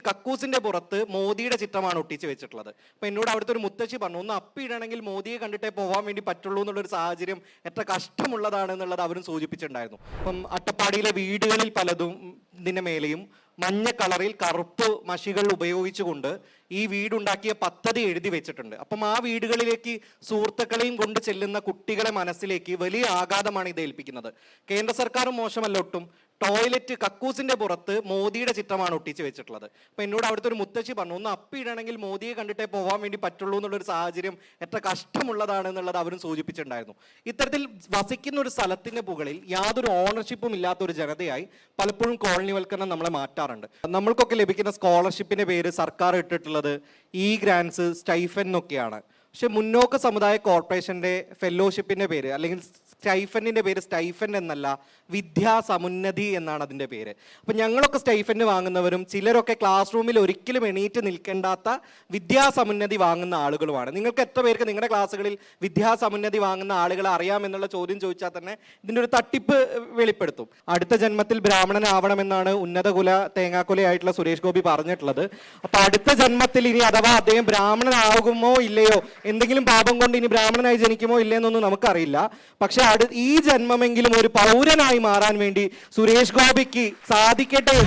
കക്കൂസിന്റെ പുറത്ത് മോദിയുടെ ചിത്രമാണ് ഒട്ടിച്ച് വെച്ചിട്ടുള്ളത്. അപ്പൊ എന്നോട് അവിടുത്തെ ഒരു മുത്തശ്ശി പറഞ്ഞു, ഒന്ന് അപ്പിയിടണമെങ്കിൽ മോദിയെ കണ്ടിട്ടേ പോകാൻ വേണ്ടി പറ്റുള്ളൂ എന്നുള്ളൊരു സാഹചര്യം എത്ര കഷ്ടമുള്ളതാണ് എന്നുള്ളത് അവരും സൂചിപ്പിച്ചിട്ടുണ്ടായിരുന്നു. അപ്പം അട്ടപ്പാടിയിലെ വീടുകളിൽ പലതും ഇതിന്റെ മേലെയും മഞ്ഞ കളറിൽ കറുപ്പ് മഷികൾ ഉപയോഗിച്ചുകൊണ്ട് ഈ വീടുണ്ടാക്കിയ പദ്ധതി എഴുതി വെച്ചിട്ടുണ്ട്. അപ്പം ആ വീടുകളിലേക്ക് സുഹൃത്തുക്കളെയും കൊണ്ട് ചെല്ലുന്ന കുട്ടികളെ മനസ്സിലേക്ക് വലിയ ആഘാതമാണ് ഇത് ഏൽപ്പിക്കുന്നത്. കേന്ദ്ര സർക്കാരും മോശമല്ല ഒട്ടും. ടോയ്ലറ്റ് കക്കൂസിന്റെ പുറത്ത് മോദിയുടെ ചിത്രമാണ് ഒട്ടിച്ച് വെച്ചിട്ടുള്ളത്. അപ്പൊ എന്നോട് അവിടുത്തെ ഒരു മുത്തശ്ശി പറഞ്ഞു, ഒന്ന് അപ്പിയിടണമെങ്കിൽ മോദിയെ കണ്ടിട്ടേ പോകാൻ വേണ്ടി പറ്റുള്ളൂ എന്നുള്ളൊരു സാഹചര്യം എത്ര കഷ്ടമുള്ളതാണ് എന്നുള്ളത് അവരും സൂചിപ്പിച്ചിട്ടുണ്ടായിരുന്നു. ഇത്തരത്തിൽ വസിക്കുന്ന ഒരു സ്ഥലത്തിന്റെ മുകളിൽ യാതൊരു ഓണർഷിപ്പും ഇല്ലാത്ത ഒരു ജനതയായി പലപ്പോഴും കോളനിവൽക്കരണം നമ്മളെ മാറ്റാറുണ്ട്. നമ്മൾക്കൊക്കെ ലഭിക്കുന്ന സ്കോളർഷിപ്പിന്റെ പേര് സർക്കാർ ഇട്ടിട്ടുള്ളത് ഈ ഗ്രാൻസ് സ്റ്റൈഫൻ എന്നൊക്കെയാണ്. പക്ഷെ മുന്നോക്ക സമുദായ കോർപ്പറേഷന്റെ ഫെലോഷിപ്പിന്റെ പേര് അല്ലെങ്കിൽ സ്റ്റൈഫൻഡിന്റെ പേര് സ്റ്റൈഫൻഡ് എന്നല്ല, വിദ്യാസമുന്നതി എന്നാണ് അതിൻ്റെ പേര്. അപ്പം ഞങ്ങളൊക്കെ സ്റ്റൈഫൻഡ് വാങ്ങുന്നവരും ചിലരൊക്കെ ക്ലാസ് റൂമിൽ ഒരിക്കലും എണീറ്റ് നിൽക്കേണ്ടാത്ത വിദ്യാസമുന്നതി വാങ്ങുന്ന ആളുകളുമാണ്. നിങ്ങൾക്ക് എത്ര പേർക്ക് നിങ്ങളുടെ ക്ലാസ്സുകളിൽ വിദ്യാസമുന്നതി വാങ്ങുന്ന ആളുകളെ അറിയാമെന്നുള്ള ചോദ്യം ചോദിച്ചാൽ തന്നെ ഇതിൻ്റെ ഒരു തട്ടിപ്പ് വെളിപ്പെടുത്തും. അടുത്ത ജന്മത്തിൽ ബ്രാഹ്മണനാവണമെന്നാണ് ഉന്നതകുല തേങ്ങാക്കുലയായിട്ടുള്ള സുരേഷ് ഗോപി പറഞ്ഞിട്ടുള്ളത്. അപ്പം അടുത്ത ജന്മത്തിൽ ഇനി അഥവാ അദ്ദേഹം ബ്രാഹ്മണനാകുമോ ഇല്ലയോ, എന്തെങ്കിലും പാപം കൊണ്ട് ഇനി ബ്രാഹ്മണനായി ജനിക്കുമോ ഇല്ലയെന്നൊന്നും നമുക്കറിയില്ല. പക്ഷെ ഈ ജന്മമെങ്കിലും ഒരു പൗരനായി മാറാൻ വേണ്ടി സുരേഷ് ഗോപിക്ക് സാധിക്കട്ടെ.